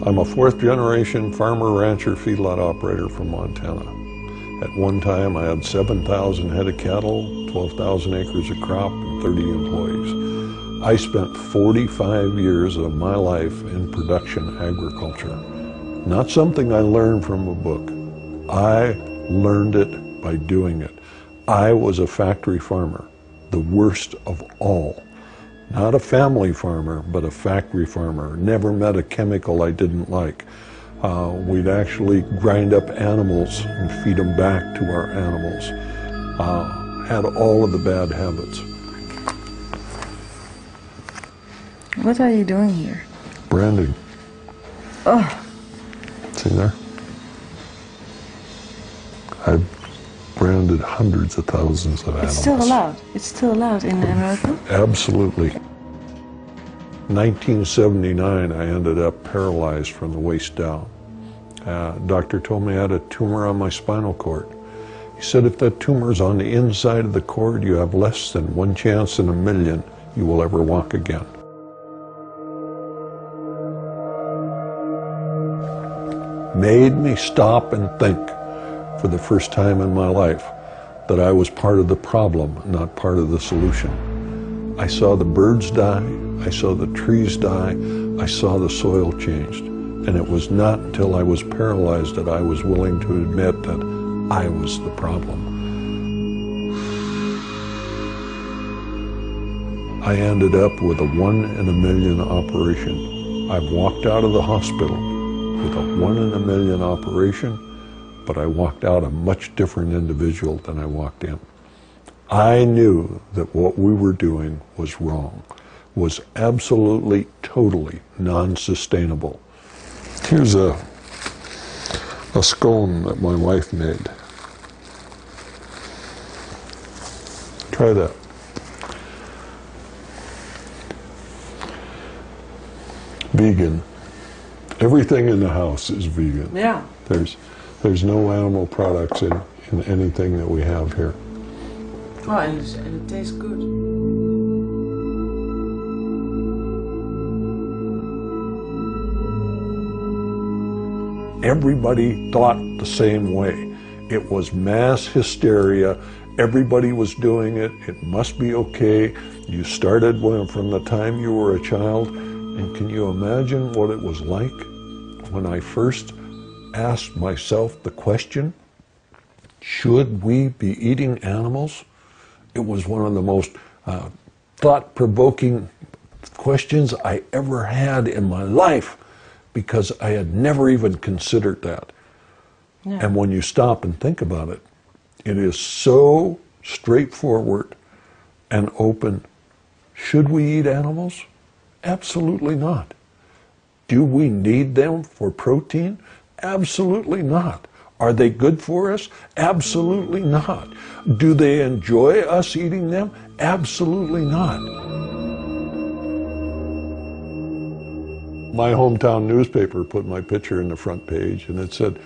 I'm a fourth-generation farmer, rancher, feedlot operator from Montana. At one time, I had 7,000 head of cattle, 12,000 acres of crop, and 30 employees. I spent 45 years of my life in production agriculture. Not something I learned from a book. I learned it by doing it. I was a factory farmer, the worst of all. Not a family farmer, but a factory farmer. Never met a chemical I didn't like. We'd actually grind up animals and feed them back to our animals. Had all of the bad habits. What are you doing here? Branding. Oh. See there? I've branded hundreds of thousands of animals. It's still allowed? It's still allowed in America? Absolutely. 1979, I ended up paralyzed from the waist down. Doctor told me I had a tumor on my spinal cord. He said if that tumor's on the inside of the cord, you have less than 1 chance in a million you will ever walk again. Made me stop and think for the first time in my life that I was part of the problem, not part of the solution. I saw the birds die, I saw the trees die, I saw the soil changed. And it was not until I was paralyzed that I was willing to admit that I was the problem. I ended up with a 1 in a million operation. I've walked out of the hospital with a 1 in a million operation, but I walked out a much different individual than I walked in. I knew that what we were doing was wrong, was absolutely, totally non-sustainable. Here's a scone that my wife made. Try that. Vegan. Everything in the house is vegan. Yeah. There's no animal products in anything that we have here. Oh, and it tastes good. Everybody thought the same way. It was mass hysteria. Everybody was doing it. It must be okay. You started from the time you were a child. And can you imagine what it was like when I first asked myself the question, should we be eating animals? It was one of the most thought-provoking questions I ever had in my life, because I had never even considered that. Yeah. And when you stop and think about it, it is so straightforward and open. Should we eat animals? Absolutely not. Do we need them for protein? Absolutely not. Are they good for us? Absolutely not. Do they enjoy us eating them? Absolutely not. My hometown newspaper put my picture in the front page, and it said,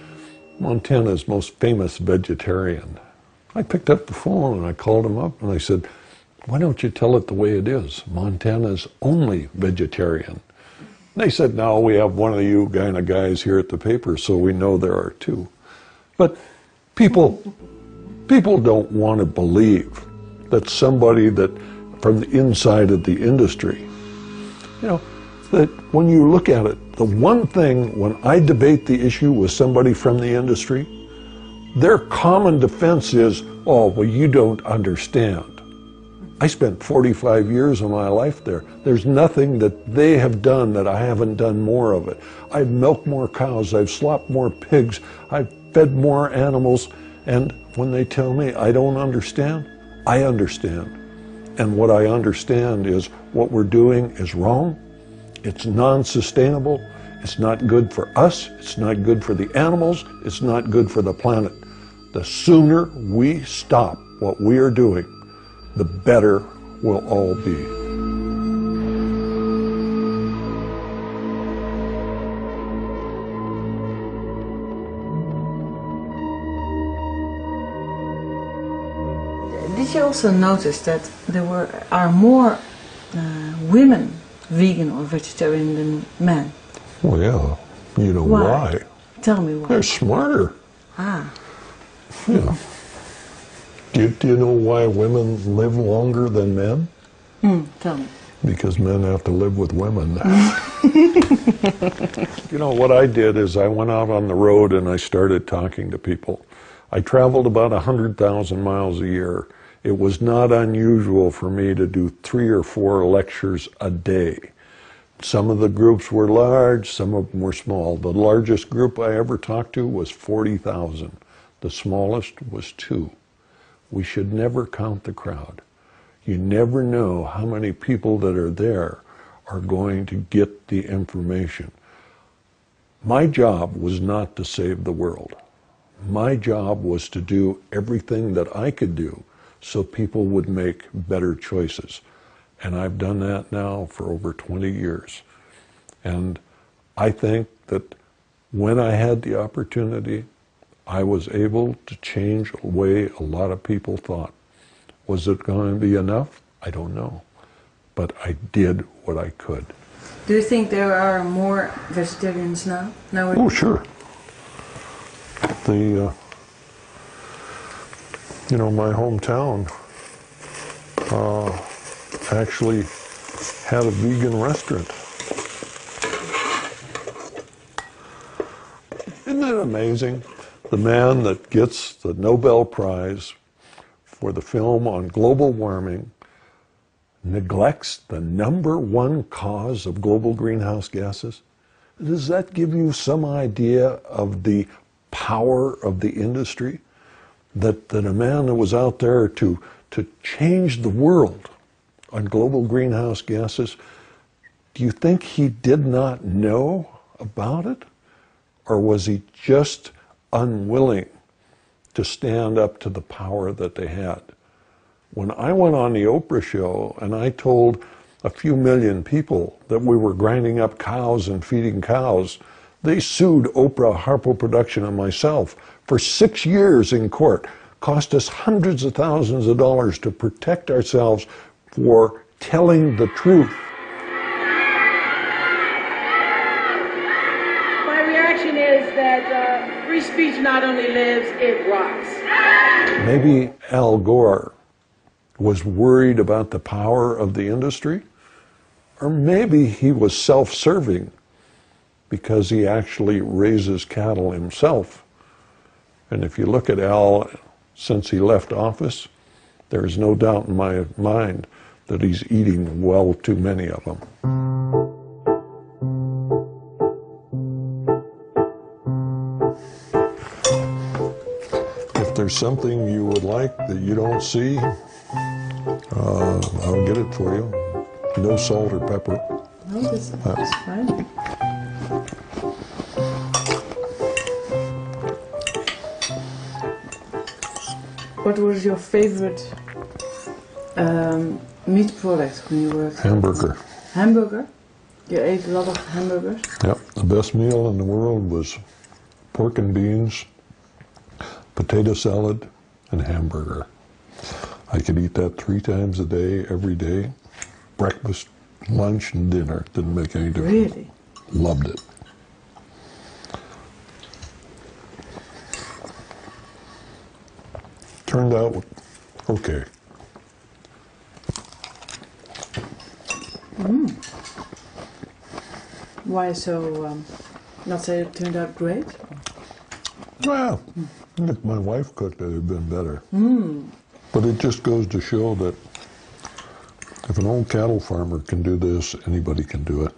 Montana's most famous vegetarian. I picked up the phone and I called him up and I said, why don't you tell it the way it is? Montana's only vegetarian. And they said, no, we have one of you kind of guys here at the paper, so we know there are two. But people don't want to believe that somebody that from the inside of the industry, you know, that when you look at it, the one thing when I debate the issue with somebody from the industry, their common defense is, oh, well, you don't understand. I spent 45 years of my life there. There's nothing that they have done that I haven't done more of it. I've milked more cows, I've slopped more pigs, I've fed more animals, and when they tell me I don't understand, I understand. And what I understand is what we're doing is wrong. It's non-sustainable. It's not good for us. It's not good for the animals. It's not good for the planet. The sooner we stop what we are doing, the better we'll all be. Did you also notice that there are more women vegan or vegetarian than men? Well, yeah. You know why? Tell me why. They're smarter. Ah. Yeah. Do you know why women live longer than men? Tell me. Because men have to live with women. You know, what I did is I went out on the road and I started talking to people. I traveled about 100,000 miles a year. It was not unusual for me to do 3 or 4 lectures a day. Some of the groups were large, some of them were small. The largest group I ever talked to was 40,000. The smallest was 2. We should never count the crowd. You never know how many people that are there are going to get the information. My job was not to save the world. My job was to do everything that I could do so people would make better choices. And I've done that now for over 20 years. And I think that when I had the opportunity, I was able to change the way a lot of people thought. Was it going to be enough? I don't know. But I did what I could. Do you think there are more vegetarians now? Oh, sure. You know, my hometown actually had a vegan restaurant. Isn't that amazing? The man that gets the Nobel Prize for the film on global warming neglects the #1 cause of global greenhouse gases? Does that give you some idea of the power of the industry? That a man that was out there to change the world on global greenhouse gases, do you think he did not know about it? Or was he just unwilling to stand up to the power that they had? When I went on the Oprah show and I told a few million people that we were grinding up cows and feeding cows, they sued Oprah, Harpo Production, and myself for 6 years in court. Cost us hundreds of thousands of dollars to protect ourselves for telling the truth. My reaction is that free speech not only lives, it rots. Maybe Al Gore was worried about the power of the industry, or maybe he was self-serving because he actually raises cattle himself. And if you look at Al, since he left office, there is no doubt in my mind that he's eating well too many of them. If there's something you would like that you don't see, I'll get it for you. No salt or pepper. No, that's fine. What was your favorite meat product when you were? Hamburger. Hamburger? You ate a lot of hamburgers? Yep. The best meal in the world was pork and beans, potato salad, and hamburger. I could eat that 3 times a day, every day. Breakfast, lunch, and dinner. Didn't make any difference. Really? Loved it. Turned out okay. Why so, not say it turned out great? Well, if my wife cooked it, it'd been better. But it just goes to show that if an old cattle farmer can do this, anybody can do it.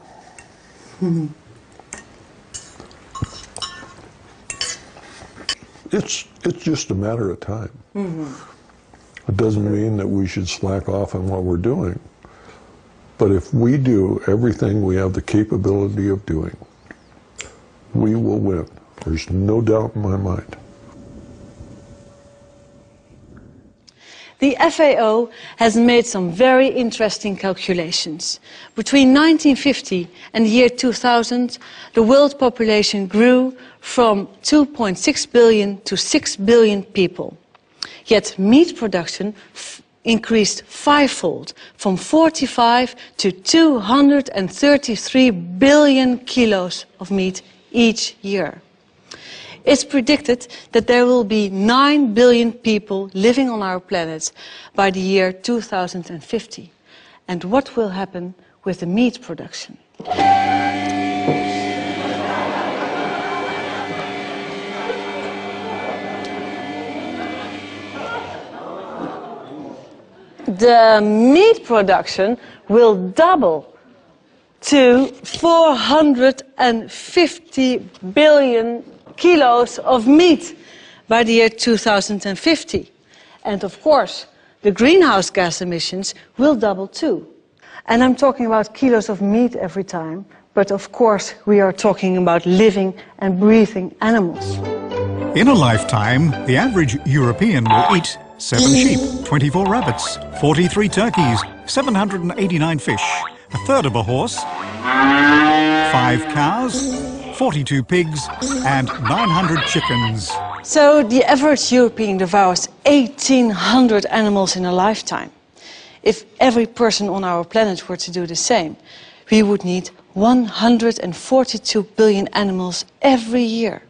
It's just a matter of time. It doesn't mean that we should slack off on what we're doing. But if we do everything we have the capability of doing, we will win. There's no doubt in my mind. The FAO has made some very interesting calculations. Between 1950 and the year 2000, the world population grew from 2.6 billion to 6 billion people. Yet meat production increased 5-fold, from 45 to 233 billion kilos of meat each year. It's predicted that there will be 9 billion people living on our planet by the year 2050. And what will happen with the meat production? The meat production will double to 450 billion kilos of meat by the year 2050. And of course, the greenhouse gas emissions will double too. And I'm talking about kilos of meat every time, but of course we are talking about living and breathing animals. In a lifetime, the average European will eat 7 sheep, 24 rabbits, 43 turkeys, 789 fish, a third of a horse, 5 cows, 42 pigs and 900 chickens. So the average European devours 1,800 animals in a lifetime. If every person on our planet were to do the same, we would need 142 billion animals every year.